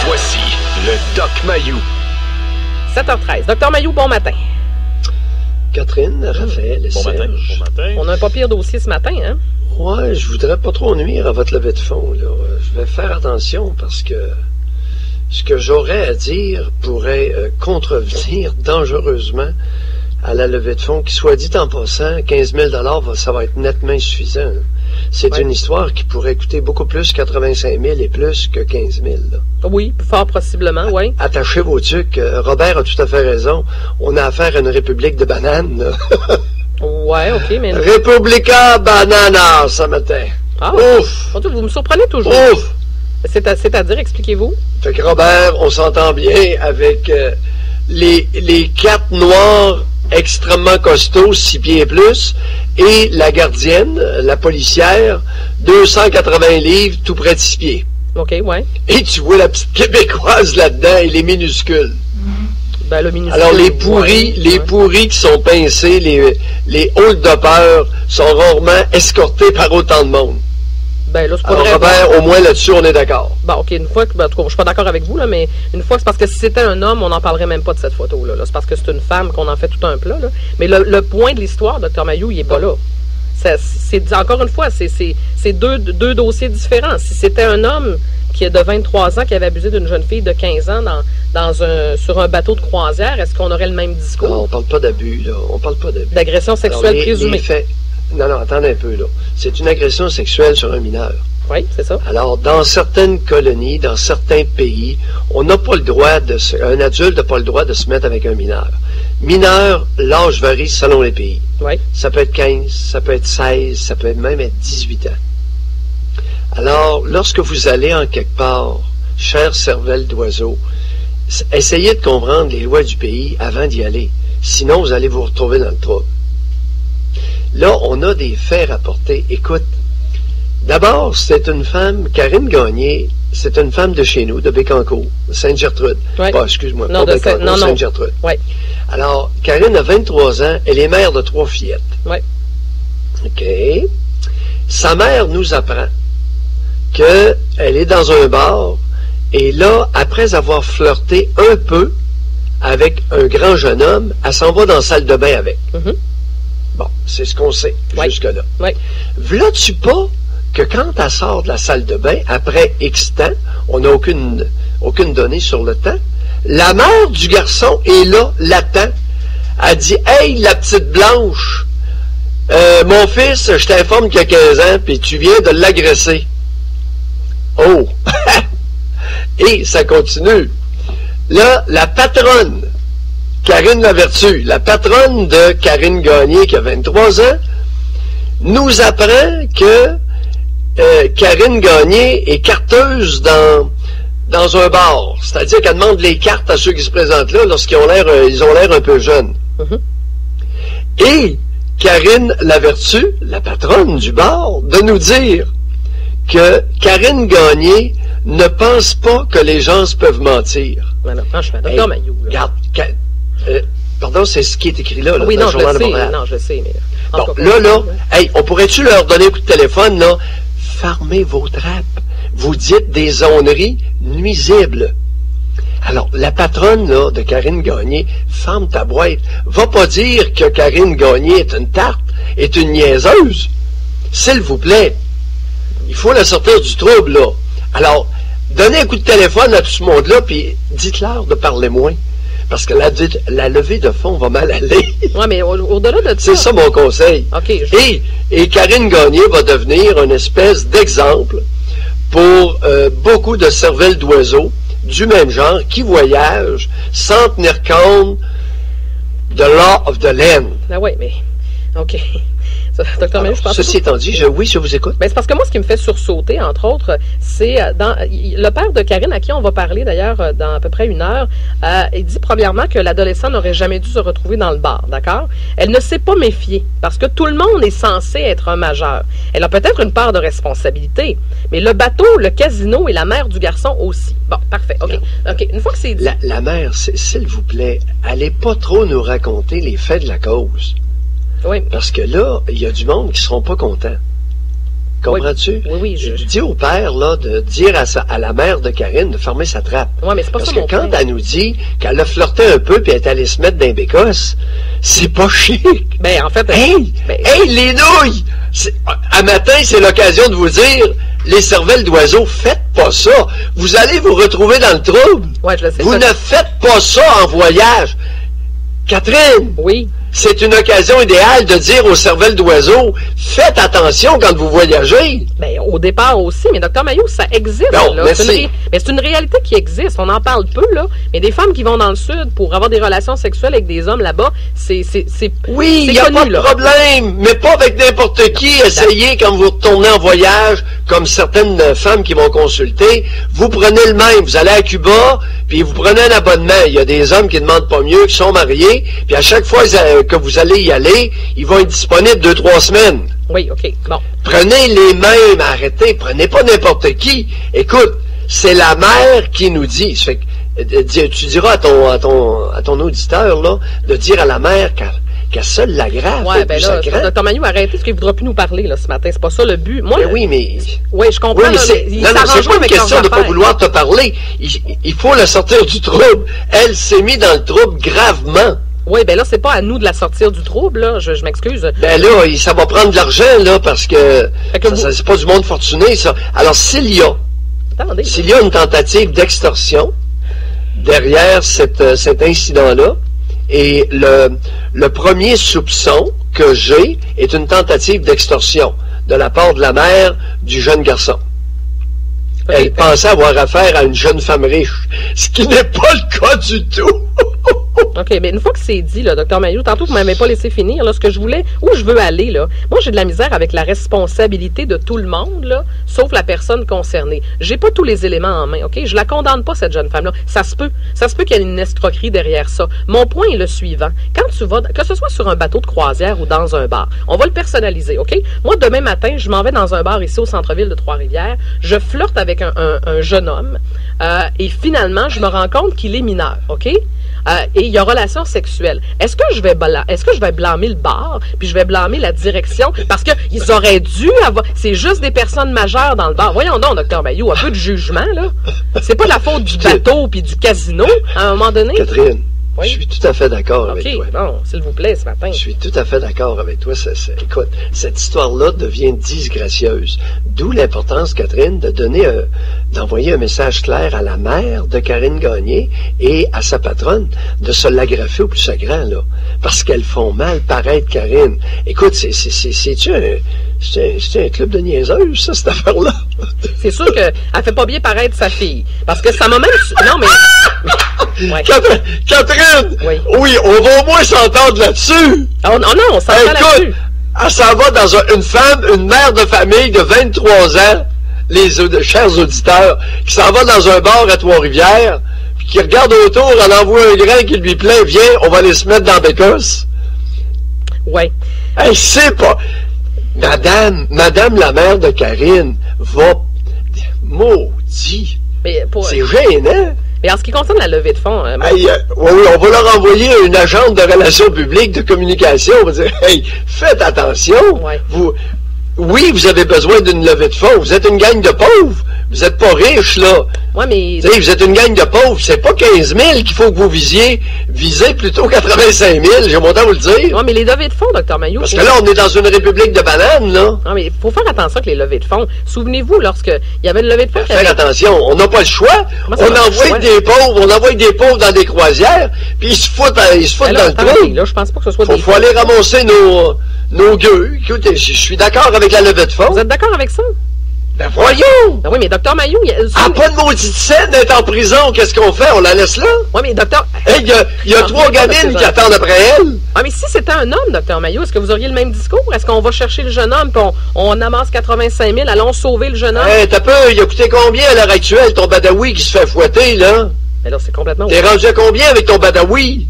Voici le Doc Mayou. 7h13. Docteur Mayou, bon matin. Catherine, Raphaël et Serge. Bon matin. On a un pas pire dossier ce matin, hein? Ouais, je voudrais pas trop nuire à votre levée de fonds, là. Je vais faire attention parce que ce que j'aurais à dire pourrait contrevenir dangereusement à la levée de fonds, qui soit dit en passant, 15 000 ça va être nettement insuffisant. C'est une histoire qui pourrait coûter beaucoup plus 85 000 et plus que 15 000. Là. Oui, fort possiblement, oui. Attachez vos tucs. Robert a tout à fait raison. On a affaire à une république de bananes. Là. Ouais, OK, mais... Republica banana, ce matin. Ah, ouf! Vous me surprenez toujours. Ouf! C'est-à-dire, expliquez-vous. Fait que Robert, on s'entend bien avec les quatre noirs extrêmement costauds, 6 pieds et plus, et la gardienne, la policière, 280 livres, tout près de 6 pieds. OK, ouais. Et tu vois la petite Québécoise là-dedans, elle est minuscule. Ben, le minuscule. Alors, les pourris qui sont pincés, les hold-uppers sont rarement escortés par autant de monde. Ben là, c'est pas alors, vrai. Robert, au moins là-dessus, on est d'accord. Bon, OK, une fois que, ben, en tout cas, je suis pas d'accord avec vous, là, mais une fois, c'est parce que si c'était un homme, on n'en parlerait même pas de cette photo-là. Là. C'est parce que c'est une femme qu'on en fait tout un plat. Là. Mais le point de l'histoire, Dr Mayou, il est pas là. C'est encore une fois, c'est deux dossiers différents. Si c'était un homme qui est de 23 ans, qui avait abusé d'une jeune fille de 15 ans sur un bateau de croisière, est-ce qu'on aurait le même discours? Non, on parle pas d'abus, là. On parle pas d'abus. D'agression sexuelle présumée. Non, attendez un peu, là. C'est une agression sexuelle sur un mineur. Oui, c'est ça. Alors, dans certaines colonies, dans certains pays, on n'a pas le droit un adulte n'a pas le droit de se mettre avec un mineur. Mineur, l'âge varie selon les pays. Oui. Ça peut être 15, ça peut être 16, ça peut même être 18 ans. Alors, lorsque vous allez en quelque part, chère cervelle d'oiseau, essayez de comprendre les lois du pays avant d'y aller. Sinon, vous allez vous retrouver dans le trouble. Là, on a des faits rapportés. Écoute, d'abord, c'est une femme, Karine Gagné, c'est une femme de chez nous, de Bécancour, Sainte-Gertrude. Oui. Excuse-moi, pas Bécancour, Sainte-Gertrude. Oui. Alors, Karine a 23 ans, elle est mère de 3 fillettes. Oui. OK. Sa mère nous apprend qu'elle est dans un bar, et là, après avoir flirté un peu avec un grand jeune homme, elle s'en va dans la salle de bain avec. Mm-hmm. Bon, c'est ce qu'on sait jusque-là. Oui. V'là-tu pas que quand elle sort de la salle de bain, après X temps, on n'a aucune donnée sur le temps, la mère du garçon est là, l'attend. Elle dit « Hey, la petite Blanche, mon fils, je t'informe qu'il y a 15 ans, puis tu viens de l'agresser. » Oh! Et ça continue. Là, la patronne, Karine Lavertu, la patronne de Karine Gagné, qui a 23 ans, nous apprend que Karine Gagné est carteuse dans un bar. C'est-à-dire qu'elle demande les cartes à ceux qui se présentent là lorsqu'ils ont l'air un peu jeunes. Mm-hmm. Et Karine Lavertu, la patronne du bar, de nous dire que Karine Gagné ne pense pas que les gens peuvent mentir. Non, franchement, Dr Mayou. Regarde, pardon, c'est ce qui est écrit là. Oui, dans non, le journal de Montréal. Non, je sais, mais... Bon, là, hey, on pourrait-tu leur donner un coup de téléphone, là? Fermez vos trappes. Vous dites des zonneries nuisibles. Alors, la patronne, là, de Karine Gagné, ferme ta boîte. Va pas dire que Karine Gagné est une tarte, est une niaiseuse. S'il vous plaît. Il faut la sortir du trouble, là. Alors, donnez un coup de téléphone à tout ce monde-là, puis dites-leur de parler moins. Parce que la levée de fonds va mal aller. Oui, mais au-delà de ça... C'est ça mon conseil. Okay, et Karine Gagné va devenir une espèce d'exemple pour beaucoup de cervelles d'oiseaux du même genre qui voyagent sans tenir compte de law of the land. Ah oui, mais... OK. Docteur Mayou, je pense ceci étant dit, oui, je vous écoute. Ben, c'est parce que moi, ce qui me fait sursauter, entre autres, c'est le père de Karine, à qui on va parler d'ailleurs dans à peu près 1 heure, il dit premièrement que l'adolescent n'aurait jamais dû se retrouver dans le bar, d'accord? Elle ne s'est pas méfiée, parce que tout le monde est censé être un majeur. Elle a peut-être une part de responsabilité, mais le bateau, le casino et la mère du garçon aussi. Bon, parfait, OK. OK, une fois que c'est dit... La mère, s'il vous plaît, allez pas trop nous raconter les faits de la cause. Oui. Parce que là, il y a du monde qui ne seront pas contents. Comprends-tu? Oui, Dis au père, là, de dire à la mère de Karine de fermer sa trappe. Ouais, mais c'est pas Parce ça que mon quand point. elle nous dit qu'elle a flirté un peu puis elle est allée se mettre dans les bécosses, c'est pas chic. Ben, en fait... Hey, les nouilles! À matin, c'est l'occasion de vous dire, les cervelles d'oiseaux, faites pas ça. Vous allez vous retrouver dans le trouble. Ouais, je le sais. Vous ne faites pas ça en voyage. Catherine! Oui. C'est une occasion idéale de dire aux cervelles d'oiseaux, faites attention quand vous voyagez. Ben, au départ aussi, mais Dr Maillot, ça existe. Non, là. Mais c'est une réalité qui existe. On en parle peu, là. Mais des femmes qui vont dans le sud pour avoir des relations sexuelles avec des hommes là-bas, oui, il n'y a pas de problème, mais pas avec n'importe qui. Essayez, quand vous retournez en voyage, comme certaines femmes qui vont consulter, vous prenez le même. Vous allez à Cuba, puis vous prenez un abonnement. Il y a des hommes qui ne demandent pas mieux, qui sont mariés, puis à chaque fois que vous allez y aller, ils vont être disponibles 2-3 semaines. Oui, OK, bon. Prenez les mêmes, arrêtez, prenez pas n'importe qui. Écoute, c'est la mère qui nous dit. Ça fait que, tu diras à ton auditeur, là, de dire à la mère qu'elle seule l'aggrave. Ouais, ben là, Dr Maillot, arrêtez, parce qu'il ne voudra plus nous parler, là, ce matin. C'est pas ça le but. Moi, ben oui, mais... Oui, je comprends. Oui, mais non, c'est pas une question de ne pas vouloir te parler. Il faut la sortir du trouble. Elle s'est mise dans le trouble gravement. Oui, ben là, c'est pas à nous de la sortir du trouble, là. Je m'excuse. Ben là, ça va prendre de l'argent, là, parce que c'est pas du monde fortuné, ça. Alors, s'il y a une tentative d'extorsion derrière cet incident-là, et le premier soupçon que j'ai est une tentative d'extorsion de la part de la mère du jeune garçon. Elle pensait avoir affaire à une jeune femme riche, ce qui n'est pas le cas du tout. OK, mais une fois que c'est dit, là, Dr Maillot, tantôt, vous ne m'avez pas laissé finir, là, ce que je voulais, où je veux aller, là. Moi, j'ai de la misère avec la responsabilité de tout le monde, là, sauf la personne concernée. J'ai pas tous les éléments en main, OK? Je la condamne pas, cette jeune femme-là. Ça se peut qu'il y ait une escroquerie derrière ça. Mon point est le suivant. Quand tu vas, que ce soit sur un bateau de croisière ou dans un bar, on va le personnaliser, OK? Moi, demain matin, je m'en vais dans un bar ici au centre-ville de Trois-Rivières, je flirte avec un jeune homme, et finalement, je me rends compte qu'il est mineur, OK? Et il y a relation sexuelle. Est-ce que je vais blâmer le bar, puis je vais blâmer la direction, parce qu'ils auraient dû avoir... C'est juste des personnes majeures dans le bar. Voyons donc, Dr Maillot, un peu de jugement, là. C'est pas la faute du bateau puis du casino, à un moment donné. Catherine, oui? Je suis tout à fait d'accord avec toi. OK, bon, s'il vous plaît, ce matin. Je suis tout à fait d'accord avec toi. Écoute, cette histoire-là devient disgracieuse. D'où l'importance, Catherine, d'envoyer un message clair à la mère de Karine Gagné et à sa patronne de se l'agrafer au plus sacrant, là. Parce qu'elles font mal paraître Karine. Écoute, c'est-tu un club de niaiseuses, ça, cette affaire-là? C'est sûr qu'elle fait pas bien paraître sa fille. Parce que ça m'a même... Non, mais... Ouais. Catherine! Oui, on va au moins s'entendre là-dessus! Oh, non, on s'entend là-dessus. Elle s'en va dans une mère de famille de 23 ans, chers auditeurs, qui s'en va dans un bar à Trois-Rivières, puis qui regarde autour, elle envoie un grain qui lui plaît, viens, on va aller se mettre dans Bécosse. Oui. Elle sait pas. Madame la mère de Karine va... Maudit. C'est gênant. Mais en ce qui concerne la levée de fonds... oui, on va leur envoyer une agente de relations publiques, de communication. On va dire, hey, faites attention. Ouais. Vous avez besoin d'une levée de fonds. Vous êtes une gang de pauvres. Vous n'êtes pas riches, là. Ouais, mais... Vous êtes une gang de pauvres. C'est pas 15 000 qu'il faut que vous visiez. Visez plutôt 85 000. J'ai mon temps à vous le dire. Ouais, mais les levées de fonds, Dr Maillot... Parce que là, on est dans une république de bananes, là. Non, mais il faut faire attention avec les levées de fonds. Souvenez-vous, lorsqu'il y avait une levée de fonds... Faire attention. On n'a pas le choix. On envoie des pauvres dans des croisières, puis ils se foutent dans le trou. Là, je pense pas que ce soit faut aller ramasser nos gueux. Écoutez, je suis d'accord avec la levée de fonds. Vous êtes d'accord avec ça? Ben voyons! Ben oui, mais Dr Maillot... pas de maudite scène d'être en prison. Qu'est-ce qu'on fait? On la laisse là? Oui, mais docteur... Il y a 3 gamines qui attendent après elle. Ah, mais si c'était un homme, Dr Maillot, est-ce que vous auriez le même discours? Est-ce qu'on va chercher le jeune homme, puis on amasse 85 000, allons sauver le jeune homme? T'as peu, il a coûté combien à l'heure actuelle, ton badawi qui se fait fouetter, là? Mais là, c'est complètement... T'es rendu à combien avec ton badawi?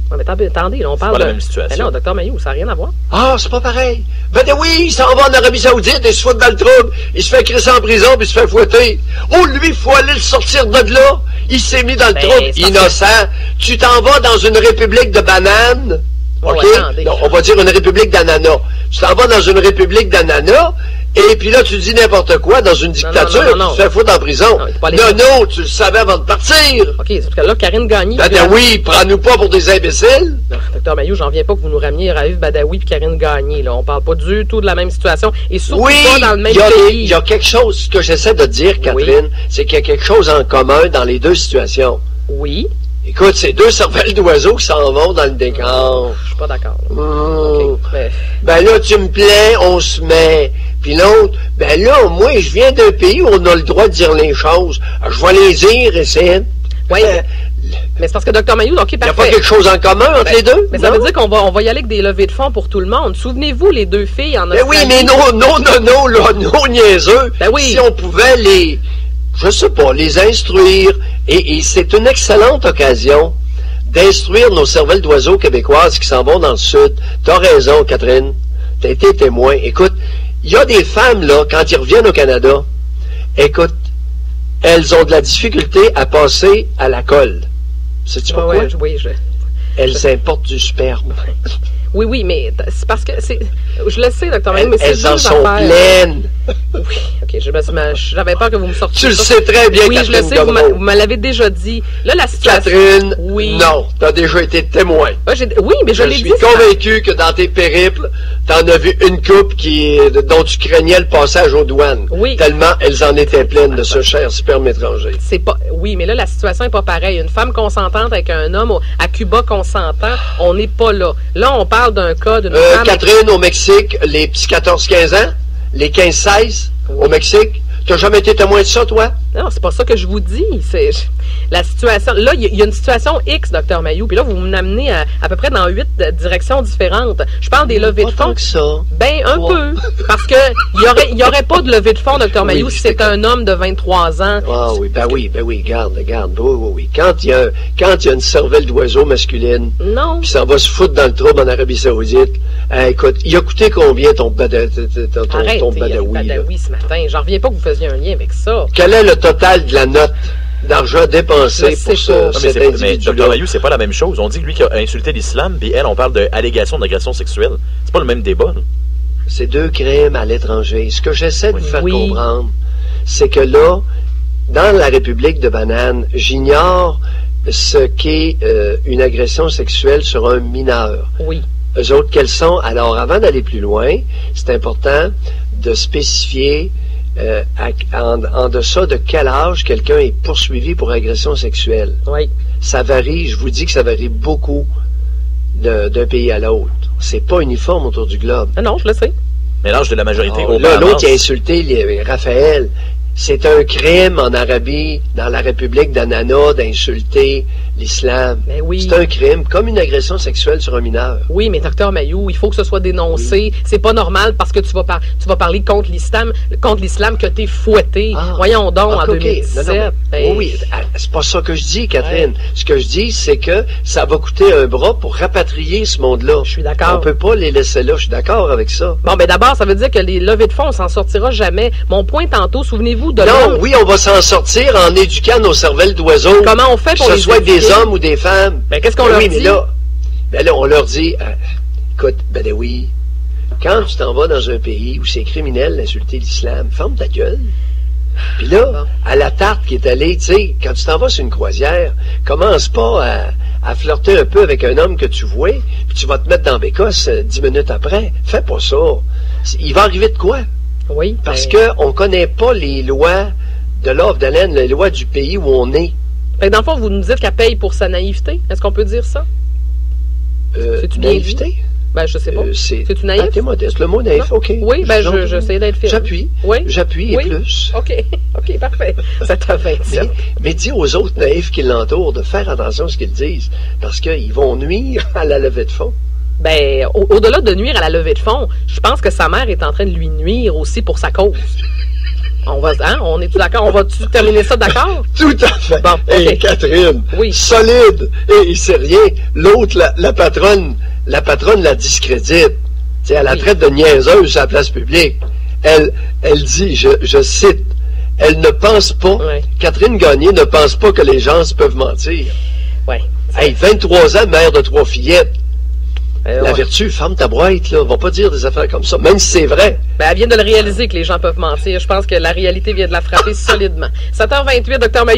Ouais, mais attendez, là, on parle de... la même situation. Mais non, Dr Maillot, ça n'a rien à voir. Ah, c'est pas pareil. Badawi, il s'en va en Arabie Saoudite et il se fout dans le trouble. Il se fait crisser en prison puis il se fait fouetter. Oh, lui, il faut aller le sortir de là. Il s'est mis dans le trouble. Innocent. Tu t'en vas dans une république de bananes. OK? Ouais, Non, on va dire une république d'ananas. Tu t'en vas dans une république d'ananas Et puis là, tu dis n'importe quoi dans une dictature, non. tu te fais foutre en prison. Non, tu le savais avant de partir. OK, sauf que là, Karine Gagné... Badawi, prends-nous pas pour des imbéciles. Non, Dr Mailloux, j'en viens pas que vous nous rameniez Raif Badawi et Karine Gagné. Là. On parle pas du tout de la même situation et surtout pas dans le même pays. Il y a quelque chose, ce que j'essaie de dire, Catherine, c'est qu'il y a quelque chose en commun dans les deux situations. Oui. Écoute, c'est deux cervelles d'oiseaux qui s'en vont dans le décor. Je suis pas d'accord. Okay, mais... Ben là, tu me plais, on se met. Puis l'autre, ben là, moi, je viens d'un pays où on a le droit de dire les choses. Je vais les dire, essayer. Oui, mais c'est parce que Dr Mailloux, OK, parfait. Il n'y a pas quelque chose en commun entre les deux? Mais ça veut dire qu'on va y aller avec des levées de fonds pour tout le monde. Souvenez-vous, les deux filles en Australie. Ben oui, mais non, niaiseux. Ben oui. Si on pouvait je sais pas, les instruire, et c'est une excellente occasion d'instruire nos cervelles d'oiseaux québécoises qui s'en vont dans le sud. T'as raison, Catherine. T'as été témoin. Écoute, il y a des femmes, là, quand ils reviennent au Canada, écoute, elles ont de la difficulté à passer à la colle. Sais-tu pourquoi? Elles importent du sperme. Oui, mais c'est parce que c'est... Je le sais, Dr Mailloux, mais c'est elles en sont pleines. Oui, OK, j'avais peur que vous me sortiez. Tu le sais très bien, oui, Catherine. Oui, je le sais, vous me l'avez déjà dit. Là, la situation... Catherine, oui. Non, t'as déjà été témoin. Oui, mais je l'ai dit. Je suis convaincu que dans tes périples, t'en as vu une couple dont tu craignais le passage aux douanes. Oui. Tellement elles en étaient pleines de ce cher sperme étranger. Oui, mais là, la situation n'est pas pareille. Une femme consentante avec un homme à Cuba consentant, on n'est pas là. Là, on parle d'un cas d'une femme... Catherine, au Mexique, les petits 14-15 ans, les 15-16, au Mexique, t'as jamais été témoin de ça, toi? Non, c'est pas ça que je vous dis. C'est la situation. Là, il y a une situation X, Dr Mailloux, puis là, vous m'amenez à peu près dans 8 directions différentes. Je parle des levées de fonds. Pas tant que ça. Ben, un peu. Parce que il y aurait pas de levée de fonds, Dr Mailloux, si c'est un homme de 23 ans. Ah oui, ben oui, garde. Oui. Quand il y a une cervelle d'oiseau masculine, non. Puis ça va se foutre dans le trouble en Arabie Saoudite, écoute, il a coûté combien ton badawi? Badawi ce matin. J'en reviens pas que vous faisiez un lien avec ça. Quel est le total de la note d'argent dépensé pour cet individu-là? Mais Dr Mailloux, c'est pas la même chose. On dit que lui qui a insulté l'islam, puis elle, on parle d'allégation d'agression sexuelle. C'est pas le même débat, là. C'est deux crimes à l'étranger. Ce que j'essaie de vous faire comprendre, c'est que là, dans la République de Banane, j'ignore ce qu'est une agression sexuelle sur un mineur. Oui. Eux autres, quels sont? Alors, avant d'aller plus loin, c'est important de spécifier en deçà de quel âge quelqu'un est poursuivi pour agression sexuelle. Oui. Ça varie, je vous dis que ça varie beaucoup d'un pays à l'autre. C'est pas uniforme autour du globe. Ah non, je le sais. Mais l'âge de la majorité au là, l'autre qui a insulté Raphaël. C'est un crime en Arabie, dans la République d'Annana, d'insulter l'islam. Oui. C'est un crime, comme une agression sexuelle sur un mineur. Oui, mais Dr Mailloux, il faut que ce soit dénoncé. Oui. C'est pas normal parce que tu vas parler contre l'islam que t'es fouetté. Voyons donc, en 2017. Non. Oui, c'est pas ça que je dis, Catherine. Ouais. Ce que je dis, c'est que ça va coûter un bras pour rapatrier ce monde-là. Je suis d'accord. On peut pas les laisser là, je suis d'accord avec ça. Bon, ben d'abord, ça veut dire que les levées de fonds, on s'en sortira jamais. Mon point tantôt, souvenez-vous de oui, on va s'en sortir en éduquant nos cervelles d'oiseaux. Comment on fait pour que ce soit des hommes ou des femmes. Ben, qu'est-ce qu'on leur dit? Mais là, on leur dit, écoute, oui, quand tu t'en vas dans un pays où c'est criminel d'insulter l'islam, ferme ta gueule. Puis là, à la tarte qui est allée, tu sais, quand tu t'en vas sur une croisière, commence pas à flirter un peu avec un homme que tu vois, puis tu vas te mettre dans bécosse 10 minutes après. Fais pas ça. Il va arriver de quoi? Oui. Parce qu'on ne connaît pas les lois de l'Ordre de laine, les lois du pays où on est. Dans le fond, vous nous dites qu'elle paye pour sa naïveté. Est-ce qu'on peut dire ça? C'est-tu bien naïveté? Dit? Ben, je sais pas. C'est-tu naïf? T'es modeste. Le mot naïf, OK. Oui, ben, j'essaie d'être fier. J'appuie. Oui. J'appuie et plus. OK, parfait. Ça t'a fait. Mais dis aux autres naïfs qui l'entourent de faire attention à ce qu'ils disent, parce qu'ils vont nuire à la levée de fonds. Ben, au-delà de nuire à la levée de fonds, je pense que sa mère est en train de lui nuire aussi pour sa cause. On est-tu d'accord? On va-tu terminer ça d'accord? Tout à fait. Bon, okay. Catherine, solide. Et il sait rien. L'autre, la patronne la discrédite. T'sais, elle la traite de niaiseuse à la place publique. Elle dit, je cite, elle ne pense pas, Catherine Gagné ne pense pas que les gens peuvent mentir. Oui. Hey, 23 ans, mère de 3 fillettes. La ouais. vertu, ferme ta boîte, là. Va pas dire des affaires comme ça, même si c'est vrai. Ben, elle vient de le réaliser que les gens peuvent mentir. Je pense que la réalité vient de la frapper solidement. 7h28, Dr. Mayou.